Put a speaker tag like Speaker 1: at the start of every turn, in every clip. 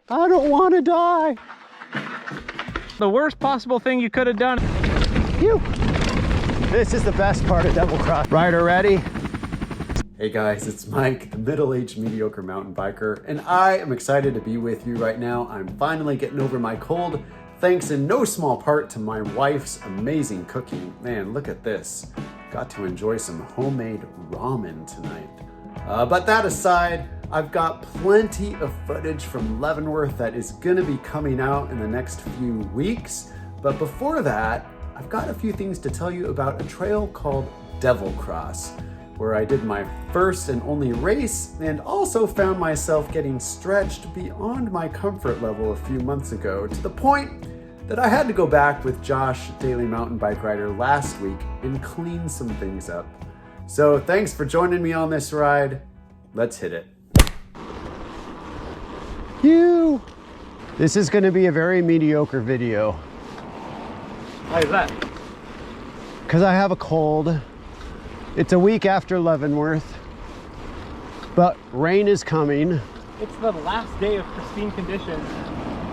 Speaker 1: I don't want to die. The worst possible thing you could have done. Phew. This is the best part of Devilcross. Rider ready?
Speaker 2: Hey guys, it's Mike, the middle-aged mediocre mountain biker, and I am excited to be with you right now. I'm finally getting over my cold, thanks in no small part to my wife's amazing cooking. Man, look at this. Got to enjoy some homemade ramen tonight. But that aside, I've got plenty of footage from Leavenworth that is gonna be coming out in the next few weeks. But before that, I've got a few things to tell you about a trail called Devilcross, where I did my first and only race and also found myself getting stretched beyond my comfort level a few months ago, to the point that I had to go back with Josh, Daily Mountain Bike Rider, last week and clean some things up. So thanks for joining me on this ride. Let's hit it.
Speaker 1: Phew. This is gonna be a very mediocre video.
Speaker 3: Why is that?
Speaker 1: Because I have a cold. It's a week after Leavenworth, but rain is coming.
Speaker 3: It's the last day of pristine conditions.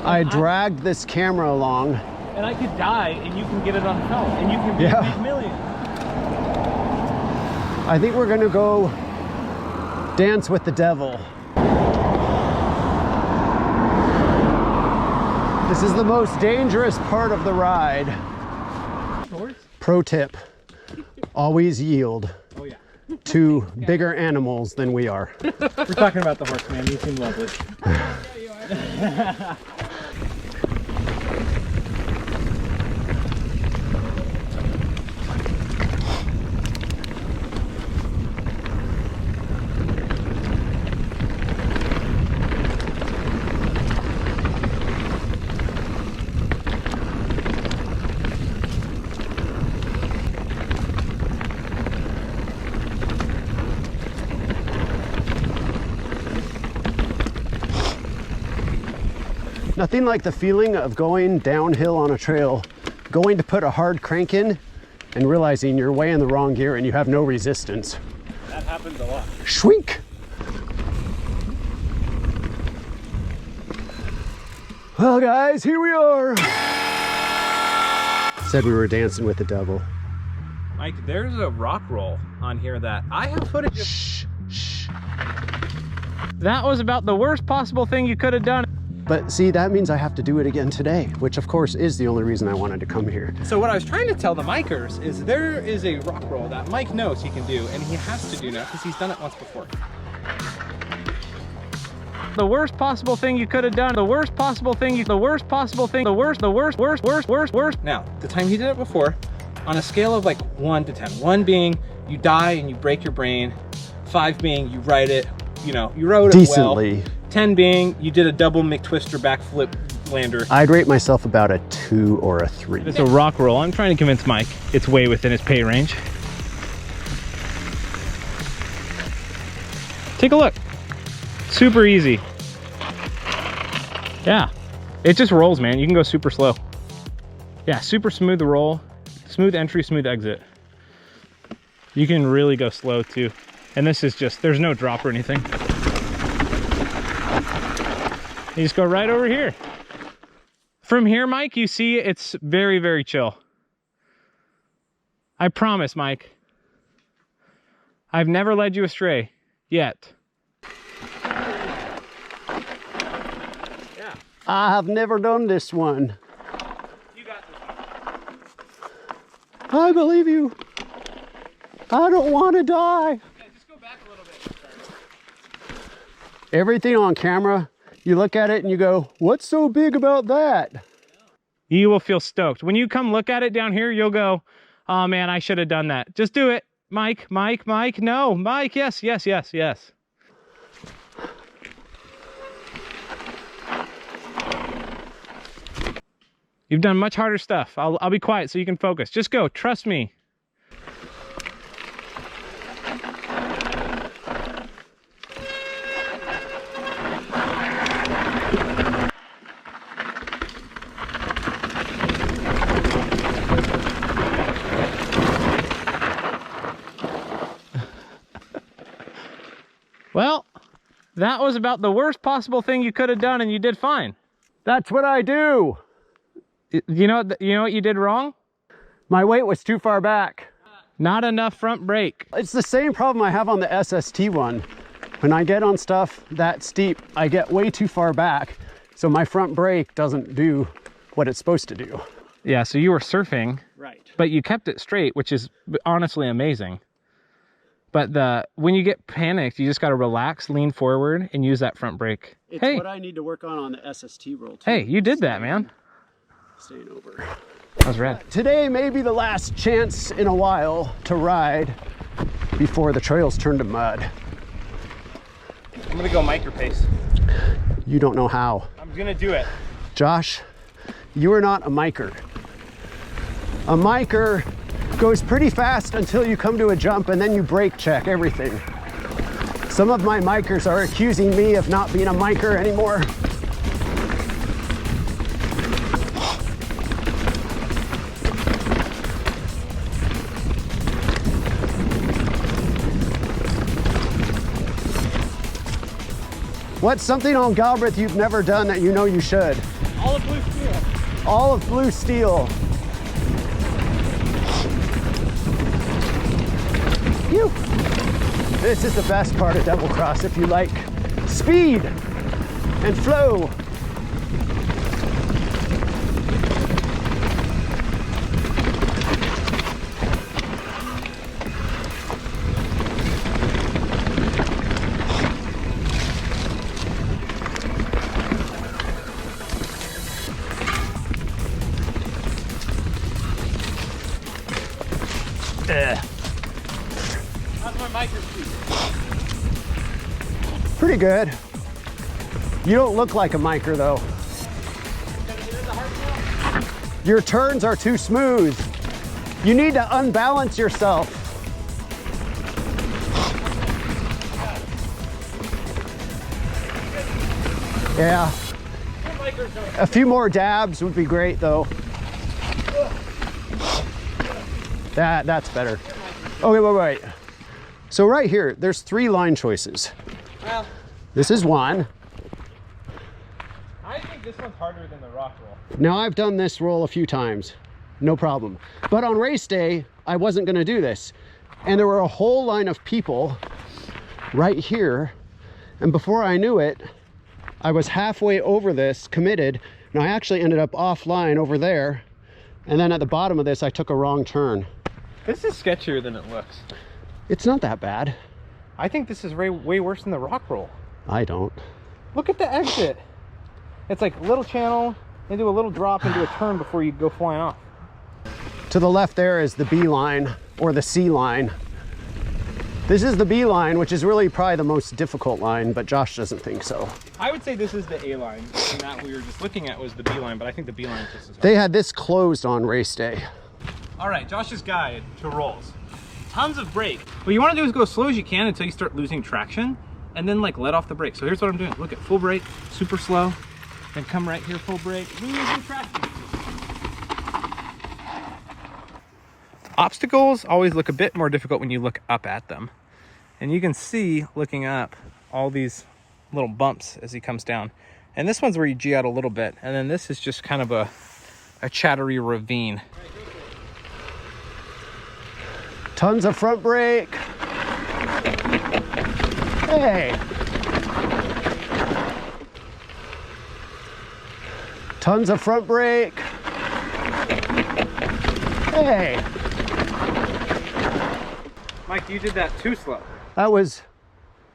Speaker 1: I dragged this camera along.
Speaker 3: And I could die and you can get it on film and you can make millions.
Speaker 1: I think we're gonna go dance with the devil. This is the most dangerous part of the ride. Pro tip, always yield to bigger animals than we are.
Speaker 3: We're talking about the horse, man. You seem lovely.
Speaker 1: Nothing like the feeling of going downhill on a trail, going to put a hard crank in and realizing you're way in the wrong gear and you have no resistance.
Speaker 3: That happens a lot.
Speaker 1: Shwink! Well guys, here we are. Said we were dancing with the devil.
Speaker 3: Mike, there's a rock roll on here that I have footage of.
Speaker 1: Shh, shh.
Speaker 3: That was about the worst possible thing you could have done.
Speaker 1: But see, that means I have to do it again today, which of course is the only reason I wanted to come here.
Speaker 3: So what I was trying to tell the Mikers is there is a rock roll that Mike knows he can do, and he has to do now because he's done it once before. The worst possible thing you could have done, the worst possible thing, the worst possible thing, the worst. Now, the time he did it before, on a scale of like 1 to 10, 1 being you die and you break your brain, 5 being you ride it, you know, you rode it
Speaker 1: decently.
Speaker 3: well. 10 being you did a double McTwister backflip lander.
Speaker 1: I'd rate myself about a 2 or a 3.
Speaker 3: It's a rock roll. I'm trying to convince Mike it's way within his pay range. Take a look. Super easy. Yeah, it just rolls, man. You can go super slow. Yeah, super smooth roll, smooth entry, smooth exit. You can really go slow too. And this is just, there's no drop or anything. You just go right over here. From here, Mike, you see it's very, very chill. I promise, Mike. I've never led you astray, yet. Yeah.
Speaker 1: I have never done this one.
Speaker 3: You got this one.
Speaker 1: I believe you. I don't want to die.
Speaker 3: Yeah, just go back a little bit.
Speaker 1: Everything on camera, you look at it and you go, what's so big about that?
Speaker 3: You will feel stoked. When you come look at it down here, you'll go, oh man, I should have done that. Just do it. Mike, Mike, Mike, no, Mike, yes, yes, yes, yes. You've done much harder stuff. I'll be quiet so you can focus. Just go, trust me. That was about the worst possible thing you could have done, and you did fine.
Speaker 1: That's what I do.
Speaker 3: You know what you did wrong?
Speaker 1: My weight was too far back.
Speaker 3: Not enough front brake.
Speaker 1: It's the same problem I have on the SST one. When I get on stuff that steep, I get way too far back, so my front brake doesn't do what it's supposed to do.
Speaker 3: Yeah, so you were surfing,
Speaker 1: right?
Speaker 3: But you kept it straight, which is honestly amazing. But when you get panicked, you just got to relax, lean forward, and use that front brake.
Speaker 1: It's
Speaker 3: hey,
Speaker 1: what I need to work on the SST roll too.
Speaker 3: Hey, you did that, man.
Speaker 1: Staying over.
Speaker 3: That was rad.
Speaker 1: Today may be the last chance in a while to ride before the trails turn to mud.
Speaker 3: I'm gonna go micro pace.
Speaker 1: You don't know how.
Speaker 3: I'm gonna do it.
Speaker 1: Josh, you are not a micer. A micer goes pretty fast until you come to a jump and then you brake check everything. Some of my micers are accusing me of not being a micer anymore. What's something on Galbraith you've never done that you know you should?
Speaker 3: All of blue steel.
Speaker 1: All of blue steel. Phew. This is the best part of Devilcross if you like speed and flow.
Speaker 3: How's my micro speed?
Speaker 1: Pretty good. You don't look like a micer though. Your turns are too smooth. You need to unbalance yourself. Yeah. A few more dabs would be great though. That's better. Okay, wait. So right here, there's 3 line choices.
Speaker 3: Well,
Speaker 1: This is one.
Speaker 3: I think this one's harder than the rock roll.
Speaker 1: Now I've done this roll a few times, no problem. But on race day, I wasn't gonna do this. And there were a whole line of people right here. And before I knew it, I was halfway over this, committed, and I actually ended up offline over there. And then at the bottom of this, I took a wrong turn.
Speaker 3: This is sketchier than it looks.
Speaker 1: It's not that bad.
Speaker 3: I think this is way worse than the rock roll.
Speaker 1: I don't.
Speaker 3: Look at the exit. It's like little channel into a little drop into a turn before you go flying off.
Speaker 1: To the left there is the B line or the C line. This is the B line, which is really probably the most difficult line, but Josh doesn't think so.
Speaker 3: I would say this is the A line, and that we were just looking at was the B line, but I think the B line is just as hard.
Speaker 1: They had this closed on race day.
Speaker 3: All right, Josh's guide to rolls. Tons of brake. What you want to do is go as slow as you can until you start losing traction, and then like let off the brake. So here's what I'm doing. Look at full brake, super slow, then come right here, full brake, losing traction. Obstacles always look a bit more difficult when you look up at them. And you can see, looking up, all these little bumps as he comes down. And this one's where you G out a little bit. And then this is just kind of a chattery ravine.
Speaker 1: Tons of front brake. Hey. Tons of front brake. Hey.
Speaker 3: Mike, you did that too slow.
Speaker 1: That was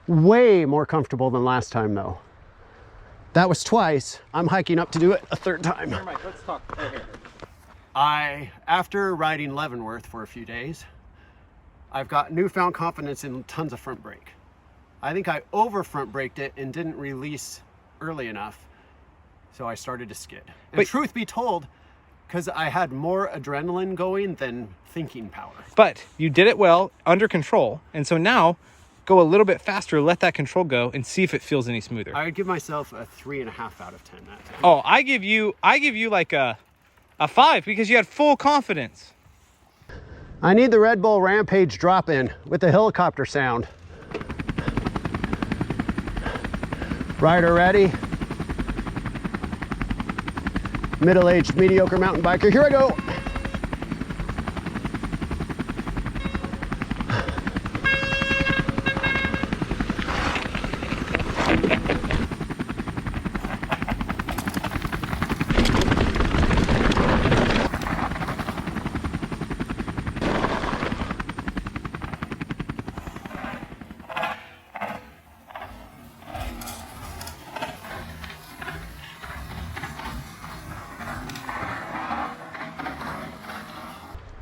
Speaker 1: way more comfortable than last time though. That was twice. I'm hiking up to do it a third time.
Speaker 3: Here, Mike, let's talk right here.
Speaker 1: After riding Leavenworth for a few days, I've got newfound confidence in tons of front brake. I think I over front braked it and didn't release early enough, so I started to skid. And truth be told, because I had more adrenaline going than thinking power.
Speaker 3: But you did it well, under control, and so now go a little bit faster, let that control go, and see if it feels any smoother.
Speaker 1: I would give myself a 3.5 out of 10 that time.
Speaker 3: Oh, I give you like a 5 because you had full confidence.
Speaker 1: I need the Red Bull Rampage drop-in with the helicopter sound. Rider ready. Middle-aged, mediocre mountain biker. Here I go.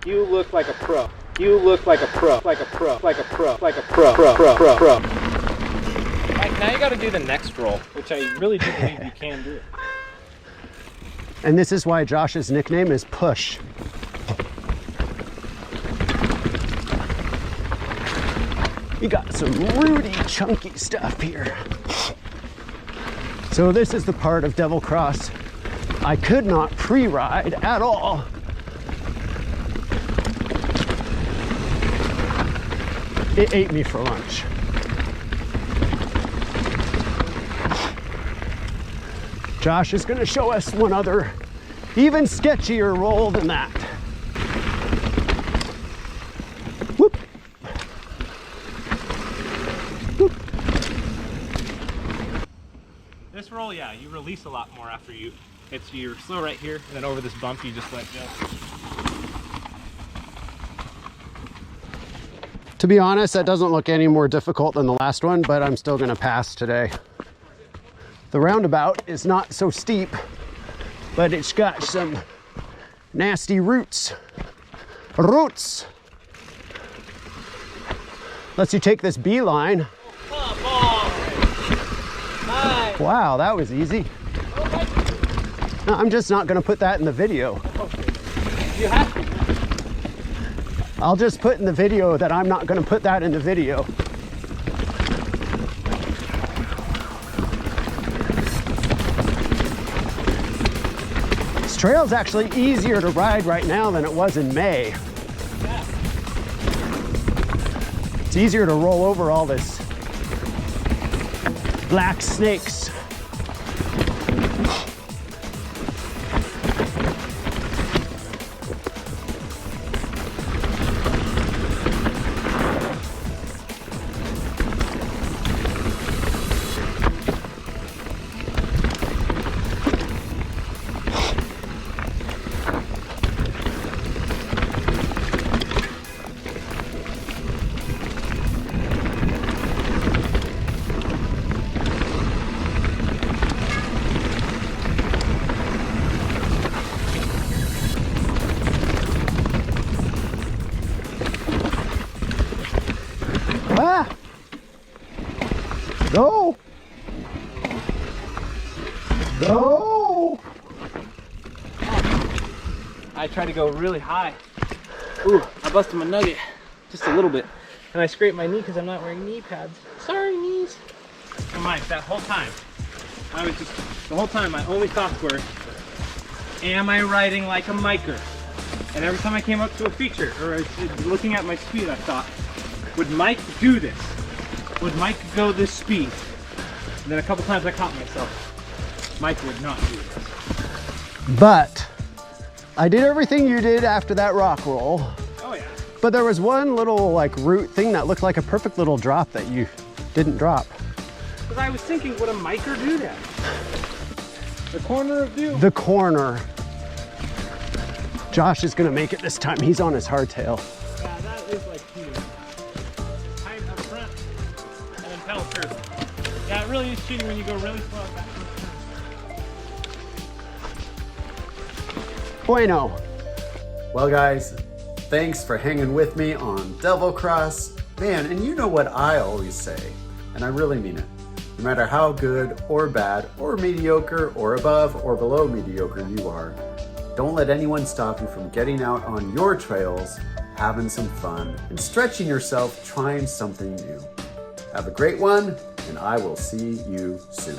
Speaker 3: You look like a pro. You look like a pro. Like a pro. Like a pro. Like a pro. Pro. Mike, now you gotta do the next roll, which I really do believe you can do.
Speaker 1: And this is why Josh's nickname is Push. We got some rooty, chunky stuff here. So this is the part of Devilcross I could not pre-ride at all. It ate me for lunch. Josh is going to show us one other, even sketchier roll than that. Whoop. Whoop.
Speaker 3: This roll, yeah, you release a lot more after you're slow right here, and then over this bump you just let go.
Speaker 1: To be honest, that doesn't look any more difficult than the last one, but I'm still going to pass today. The roundabout is not so steep, but it's got some nasty roots. Lets you take this beeline. Wow, that was easy. No, I'm just not going to put that in the video.
Speaker 3: You have to.
Speaker 1: I'll just put in the video that I'm not going to put that in the video. This trail's actually easier to ride right now than it was in May. It's easier to roll over all this black snakes. Ah! Go! Go!
Speaker 3: I tried to go really high. Ooh, I busted my nugget just a little bit. And I scraped my knee because I'm not wearing knee pads. Sorry, knees. And Mike, that whole time, the whole time my only thoughts were, am I riding like a miker? And every time I came up to a feature, or I was looking at my speed, I thought, would Mike do this? Would Mike go this speed? And then a couple times I caught myself. Mike would not do this.
Speaker 1: But I did everything you did after that rock roll.
Speaker 3: Oh yeah.
Speaker 1: But there was one little like root thing that looked like a perfect little drop that you didn't drop.
Speaker 3: Because I was thinking, would a miker do that? The corner of doom.
Speaker 1: The corner. Josh is gonna make it this time. He's on his hardtail.
Speaker 3: Yeah, that is like huge. Tight up front and then pedal curve. Yeah, it really is cheating when you go really slow at that first turn.
Speaker 1: Bueno.
Speaker 2: Well guys, thanks for hanging with me on Devilcross. Man, and you know what I always say, and I really mean it. No matter how good or bad or mediocre or above or below mediocre you are, don't let anyone stop you from getting out on your trails, having some fun, and stretching yourself, trying something new. Have a great one, and I will see you soon.